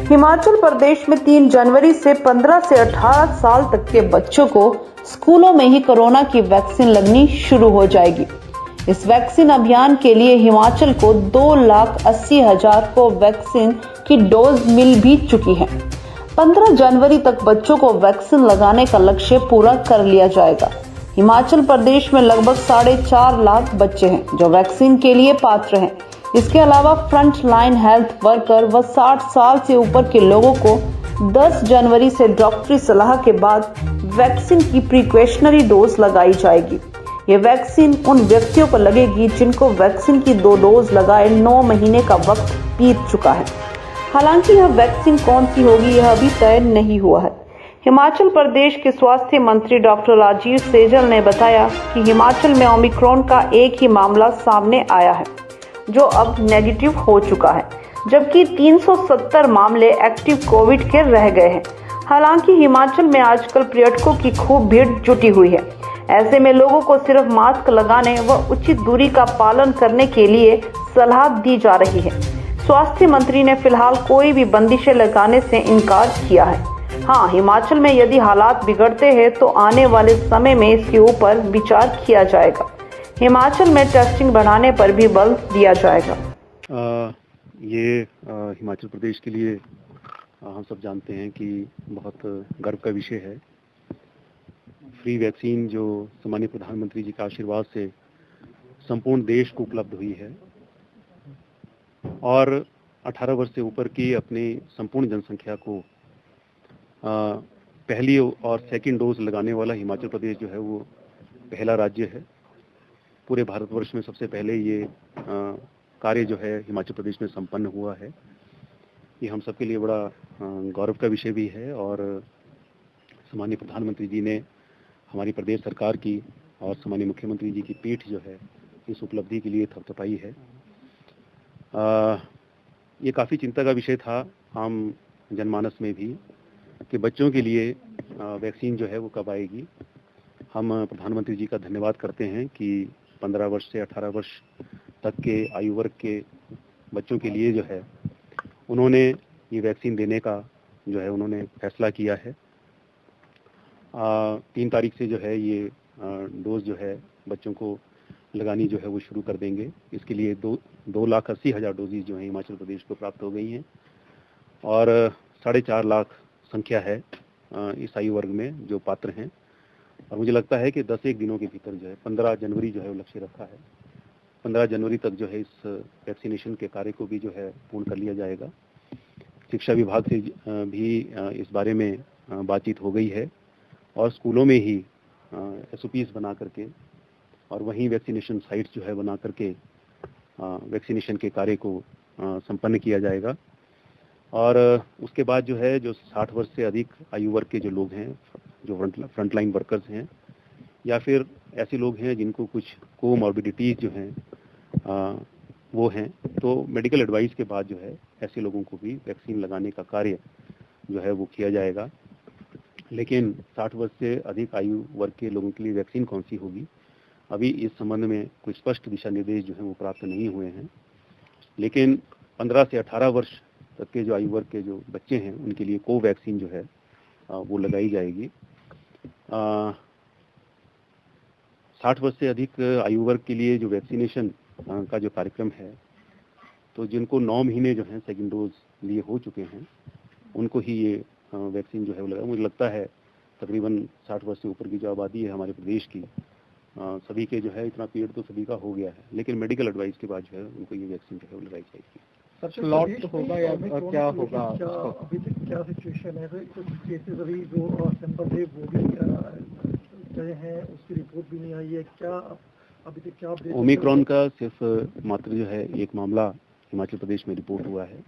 हिमाचल प्रदेश में 3 जनवरी से 15 से 18 साल तक के बच्चों को स्कूलों में ही कोरोना की वैक्सीन लगनी शुरू हो जाएगी। इस वैक्सीन अभियान के लिए हिमाचल को 2,80,000 को वैक्सीन की डोज मिल भी चुकी है। 15 जनवरी तक बच्चों को वैक्सीन लगाने का लक्ष्य पूरा कर लिया जाएगा। हिमाचल प्रदेश में लगभग 4.5 लाख बच्चे हैं जो वैक्सीन के लिए पात्र हैं। इसके अलावा फ्रंट लाइन हेल्थ वर्कर व 60 साल से ऊपर के लोगों को 10 जनवरी से डॉक्टरी सलाह के बाद वैक्सीन की प्रिकॉशनरी डोज लगाई जाएगी। ये वैक्सीन उन व्यक्तियों को लगेगी जिनको वैक्सीन की 2 डोज लगाए 9 महीने का वक्त बीत चुका है। हालांकि यह वैक्सीन कौन सी होगी यह अभी तय नहीं हुआ है। हिमाचल प्रदेश के स्वास्थ्य मंत्री डॉक्टर राजीव सैजल ने बताया कि हिमाचल में ओमिक्रॉन का एक ही मामला सामने आया है जो अब नेगेटिव हो चुका है, जबकि 370 मामले एक्टिव कोविड के रह गए हैं। हालांकि हिमाचल में आजकल पर्यटकों की खूब भीड़ जुटी हुई है। ऐसे में लोगों को सिर्फ मास्क लगाने व उचित दूरी का पालन करने के लिए सलाह दी जा रही है। स्वास्थ्य मंत्री ने फिलहाल कोई भी बंदिशें लगाने से इनकार किया है। हाँ, हिमाचल में यदि हालात बिगड़ते हैं तो आने वाले समय में इसके ऊपर विचार किया जाएगा। हिमाचल में टेस्टिंग बढ़ाने पर भी बल दिया जाएगा। हिमाचल प्रदेश के लिए हम सब जानते हैं कि बहुत गर्व का विषय है। फ्री वैक्सीन जो सम्मानीय प्रधानमंत्री जी के आशीर्वाद से संपूर्ण देश को उपलब्ध हुई है और 18 वर्ष से ऊपर की अपनी संपूर्ण जनसंख्या को पहली और सेकंड डोज लगाने वाला हिमाचल प्रदेश जो है वो पहला राज्य है। पूरे भारतवर्ष में सबसे पहले ये कार्य जो है हिमाचल प्रदेश में संपन्न हुआ है। ये हम सबके लिए बड़ा गौरव का विषय भी है और सम्मानीय प्रधानमंत्री जी ने हमारी प्रदेश सरकार की और सम्मानीय मुख्यमंत्री जी की पीठ जो है इस उपलब्धि के लिए थपथपाई है। ये काफ़ी चिंता का विषय था आम जनमानस में भी कि बच्चों के लिए वैक्सीन जो है वो कब आएगी। हम प्रधानमंत्री जी का धन्यवाद करते हैं कि 15 वर्ष से 18 वर्ष तक के आयु वर्ग के बच्चों के लिए जो है उन्होंने ये वैक्सीन देने का जो है उन्होंने फैसला किया है। 3 तारीख से जो है ये डोज जो है बच्चों को लगानी जो है वो शुरू कर देंगे। इसके लिए 2,80,000 डोजेज जो है हिमाचल प्रदेश को प्राप्त हो गई हैं और 4.5 लाख संख्या है इस आयु वर्ग में जो पात्र हैं। और मुझे लगता है कि 10 एक दिनों के भीतर जो है 15 जनवरी जो है वो लक्ष्य रखा है। 15 जनवरी तक जो है इस वैक्सीनेशन के कार्य को भी जो है पूर्ण कर लिया जाएगा। शिक्षा विभाग से भी इस बारे में बातचीत हो गई है और स्कूलों में ही SOPs बना करके और वहीं वैक्सीनेशन साइट्स जो है बना करके वैक्सीनेशन के कार्य को संपन्न किया जाएगा। और उसके बाद जो है जो 60 वर्ष से अधिक आयु वर्ग के जो लोग हैं, जो फ्रंट लाइन वर्कर्स हैं या फिर ऐसे लोग हैं जिनको कुछ कोमॉर्बिडिटीज जो हैं वो हैं, तो मेडिकल एडवाइस के बाद जो है ऐसे लोगों को भी वैक्सीन लगाने का कार्य जो है वो किया जाएगा। लेकिन 60 वर्ष से अधिक आयु वर्ग के लोगों के लिए वैक्सीन कौन सी होगी, अभी इस संबंध में कुछ स्पष्ट दिशा निर्देश जो हैं वो प्राप्त नहीं हुए हैं। लेकिन 15 से 18 वर्ष तक के जो आयु वर्ग के जो बच्चे हैं उनके लिए कोवैक्सीन जो है वो लगाई जाएगी। 60 वर्ष से अधिक आयु वर्ग के लिए जो वैक्सीनेशन का जो कार्यक्रम है, तो जिनको 9 महीने जो हैं सेकेंड डोज लिए हो चुके हैं उनको ही ये वैक्सीन जो है वो लगा। मुझे लगता है तकरीबन 60 वर्ष से ऊपर की जो आबादी है हमारे प्रदेश की, सभी के जो है इतना पीरियड तो सभी का हो गया है, लेकिन मेडिकल एडवाइस के बाद जो है उनको ये वैक्सीन जो है वो लगाई जाएगी। सर लॉट होगा या क्या होगा? अभी तक क्या सिचुएशन है? तो केसेस अभी जो सैंपल है वो भी गए हैं, उसकी रिपोर्ट भी नहीं आई है। क्या अभी तक क्या ओमिक्रॉन का सिर्फ मात्र जो है एक मामला हिमाचल प्रदेश में रिपोर्ट हुआ है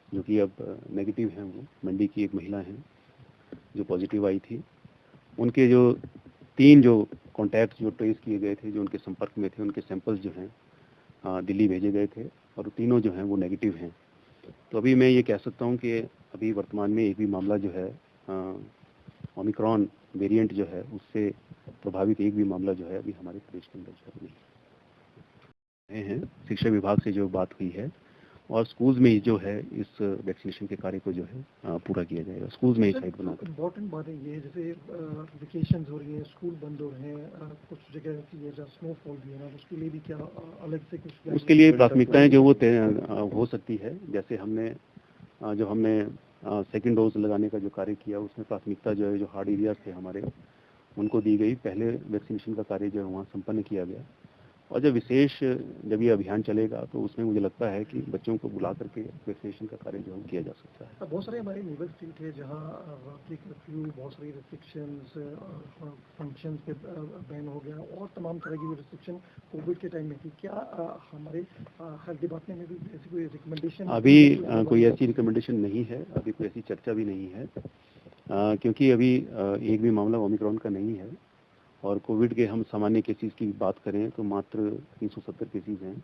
जो कि अब नेगेटिव है। वो मंडी की एक महिला हैं जो पॉजिटिव आई थी। उनके जो 3 जो कॉन्टैक्ट जो ट्रेस किए गए थे, जो उनके संपर्क में थे, उनके सैंपल्स जो हैं दिल्ली भेजे गए थे और तीनों जो हैं वो नेगेटिव हैं। तो अभी मैं ये कह सकता हूँ कि अभी वर्तमान में एक भी मामला जो है ओमिक्रॉन वेरिएंट जो है उससे प्रभावित एक भी मामला जो है अभी हमारे प्रदेश के अंदर जो है नहीं है। शिक्षा विभाग से जो बात हुई है और स्कूल्स में ही जो है इस वैक्सीनेशन के कार्य को जो है पूरा किया जाएगा, स्कूल्स में ही साइट बनाकर। इम्पोर्टेंट बात है ये, जैसे वेकेशन हो रही है, स्कूल बंद हो रहे हैं, कुछ जगह ऐसी है जहाँ स्नोफॉल भी है ना, उसके लिए भी क्या अलग से कुछ? उसके लिए प्राथमिकताएं जो वो हो सकती है, जैसे हमने सेकेंड डोज लगाने का जो कार्य किया उसमें प्राथमिकता जो है जो हार्ड एरियाज थे हमारे उनको दी गई। पहले वैक्सीनेशन का कार्य जो है वहाँ संपन्न किया गया, और जब ये अभियान चलेगा तो उसमें मुझे लगता है कि बच्चों को बुला करके वैक्सीनेशन का कार्य जो है किया जा सकता है। बहुत सारे हमारे नेबर स्टेट है जहाँ रात्रि कर्फ्यू, बहुत सारी रिस्ट्रिक्शंस, फंक्शंस पे बैन हो गया और तमाम तरह की रिस्ट्रिक्शन कोविड के टाइम में थी। क्या हमारे हेल्थ डिपार्टमेंट में भी ऐसी कोई रिकमेंडेशन? अभी कोई ऐसी रिकमेंडेशन नहीं है, अभी कोई ऐसी चर्चा भी नहीं है, क्योंकि अभी एक भी मामला ओमिक्रॉन का नहीं है, और कोविड के हम सामान्य केसेस की बात करें तो मात्र 370 केसेस हैं।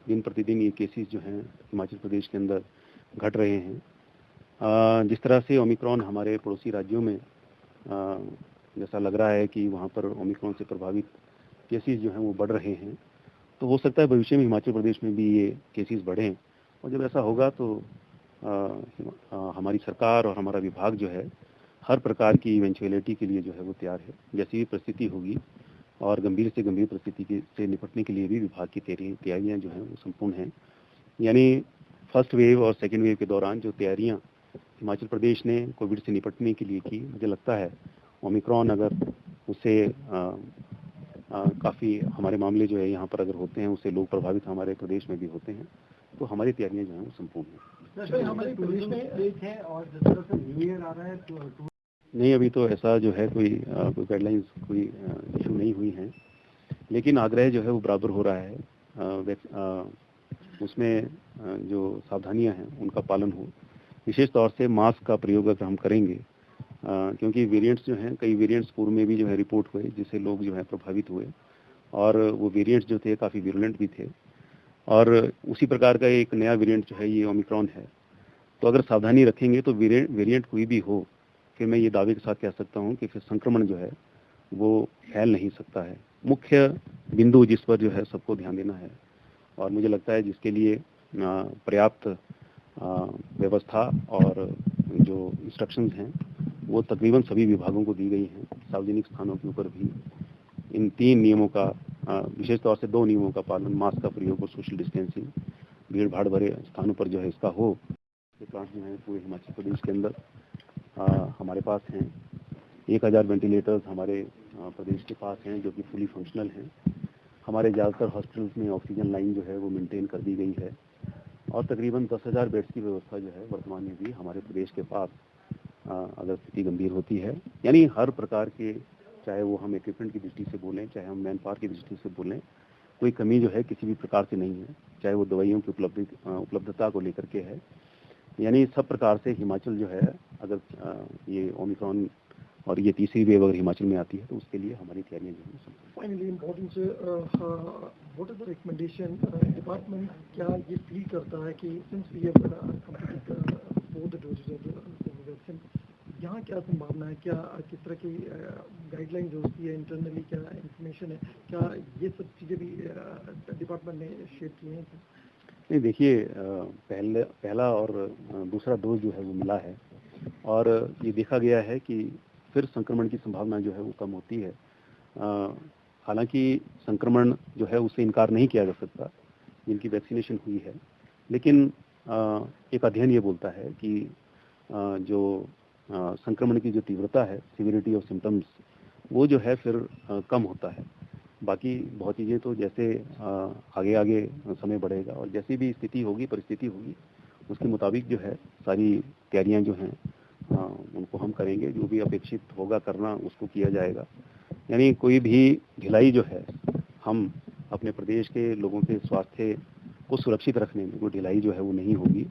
दिन प्रतिदिन ये केसेस जो हैं हिमाचल प्रदेश के अंदर घट रहे हैं। जिस तरह से ओमिक्रॉन हमारे पड़ोसी राज्यों में जैसा लग रहा है कि वहाँ पर ओमिक्रॉन से प्रभावित केसेस जो हैं वो बढ़ रहे हैं, तो हो सकता है भविष्य में हिमाचल प्रदेश में भी ये केसेस बढ़ें, और जब ऐसा होगा तो हमारी सरकार और हमारा विभाग जो है हर प्रकार की इवेंचुअलिटी के लिए जो है वो तैयार है। जैसी भी परिस्थिति होगी और गंभीर से गंभीर परिस्थिति से निपटने के लिए भी विभाग की तैयारियां जो हैं वो संपूर्ण हैं। यानी फर्स्ट वेव और सेकेंड वेव के दौरान जो तैयारियां हिमाचल प्रदेश ने कोविड से निपटने के लिए की, मुझे लगता है ओमिक्रॉन अगर उससे काफ़ी हमारे मामले जो है यहाँ पर अगर होते हैं, उससे लोग प्रभावित हमारे प्रदेश में भी होते हैं, तो हमारी तैयारियां जो हैं वो संपूर्ण हैं। हमारे प्रदेश में एक है और जिस तरह से न्यू ईयर आ रहा है नहीं, अभी तो ऐसा जो है कोई गाइडलाइंस कोई इशू नहीं हुई है, लेकिन आग्रह जो है वो बराबर हो रहा है। उसमें जो सावधानियां हैं उनका पालन हो, विशेष तौर से मास्क का प्रयोग अगर हम करेंगे, क्योंकि वेरिएंट्स जो हैं, कई वेरिएंट्स पूर्व में भी जो है रिपोर्ट हुए जिससे लोग जो है प्रभावित हुए, और वो वेरिएंट्स जो थे काफ़ी विरुलेंट भी थे, और उसी प्रकार का एक नया वेरिएंट जो है ये ओमिक्रॉन है। तो अगर सावधानी रखेंगे तो वेरिएंट कोई भी हो, फिर मैं ये दावे के साथ कह सकता हूँ कि फिर संक्रमण जो है वो फैल नहीं सकता है। मुख्य बिंदु जिस पर जो है सबको ध्यान देना है, और मुझे लगता है जिसके लिए पर्याप्त व्यवस्था और जो इंस्ट्रक्शंस हैं वो तकरीबन सभी विभागों को दी गई हैं। सार्वजनिक स्थानों के ऊपर भी इन 3 नियमों का, विशेष तौर से 2 नियमों का पालन, मास्क का प्रयोग और सोशल डिस्टेंसिंग, भीड़ भाड़ भरे स्थानों पर जो है इसका हो। ये प्लांट जो है पूरे हिमाचल प्रदेश के अंदर हमारे पास हैं। 1000 वेंटिलेटर्स हमारे प्रदेश के पास हैं जो कि फुली फंक्शनल हैं। हमारे ज़्यादातर हॉस्पिटल्स में ऑक्सीजन लाइन जो है वो मेंटेन कर दी गई है, और तकरीबन 10,000 बेड्स की व्यवस्था जो है वर्तमान में भी हमारे प्रदेश के पास अगर स्थिति गंभीर होती है, यानी हर प्रकार के, चाहे वो हम इक्विपमेंट की दृष्टि से बोलें, चाहे हम मैन पावर की दृष्टि से बोलें, कोई कमी जो है किसी भी प्रकार से नहीं है, चाहे वो दवाइयों की उपलब्धता को लेकर के है। यानी सब प्रकार से हिमाचल जो है, अगर ये ओमिक्रॉन और ये तीसरी वेव अगर हिमाचल में आती है तो उसके लिए हमारी तैयारियां जो है। Finally important, what is the recommendation? Department क्या ये फील करता है कि since we have completed both the doses of the vaccine, यहाँ क्या संभावना है, क्या किस तरह की गाइडलाइन जो होती है इंटरनली, क्या इंफॉर्मेशन है, क्या ये सब चीज़ें भी डिपार्टमेंट ने शेयर की हैं? नहीं, देखिए, पहला और दूसरा डोज जो है वो मिला है, और ये देखा गया है कि फिर संक्रमण की संभावना जो है वो कम होती है। हालांकि संक्रमण जो है उससे इनकार नहीं किया जा सकता जिनकी वैक्सीनेशन हुई है, लेकिन एक अध्ययन ये बोलता है कि जो संक्रमण की जो तीव्रता है, सिविरिटी ऑफ सिम्टम्स, वो जो है फिर कम होता है। बाकी बहुत चीज़ें तो जैसे आगे आगे समय बढ़ेगा और जैसी भी स्थिति होगी, परिस्थिति होगी, उसके मुताबिक जो है सारी तैयारियां जो हैं उनको हम करेंगे। जो भी अपेक्षित होगा करना उसको किया जाएगा। यानी कोई भी ढिलाई जो है, हम अपने प्रदेश के लोगों के स्वास्थ्य को सुरक्षित रखने में कोई ढिलाई जो है वो नहीं होगी,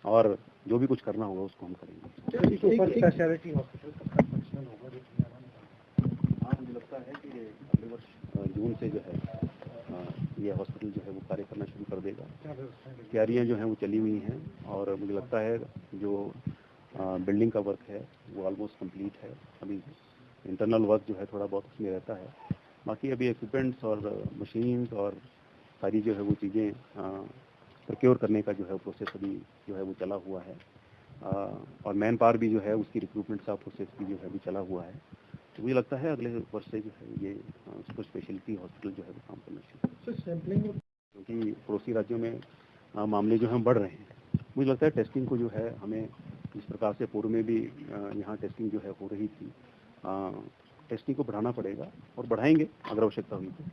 और जो भी कुछ करना होगा उसको हम करेंगे। मुझे लगता है कि अगले वर्ष जून से जो है ये हॉस्पिटल जो है वो कार्य करना शुरू कर देगा। तैयारियां जो हैं वो चली हुई हैं, और मुझे लगता है जो बिल्डिंग का वर्क है वो ऑलमोस्ट कंप्लीट है। अभी इंटरनल वर्क जो है थोड़ा बहुत उसमें रहता है, बाकी अभी इक्विपमेंट्स और मशीन्स और सारी जो है वो चीज़ें प्रोक्योर करने का जो है प्रोसेस अभी जो है वो चला हुआ है, और मैन पावर भी जो है उसकी रिक्रूटमेंट का प्रोसेस भी जो है अभी चला हुआ है। तो मुझे लगता है अगले वर्ष से जो है ये सुपर स्पेशलिटी हॉस्पिटल जो है वो काम करना शुरू, सैम्पलिंग क्योंकि पड़ोसी राज्यों में मामले जो हैं बढ़ रहे हैं। मुझे लगता है टेस्टिंग को जो है हमें जिस प्रकार से पूर्व में भी यहाँ टेस्टिंग जो है हो रही थी, टेस्टिंग को बढ़ाना पड़ेगा और बढ़ाएंगे अगर आवश्यकता हुई तो।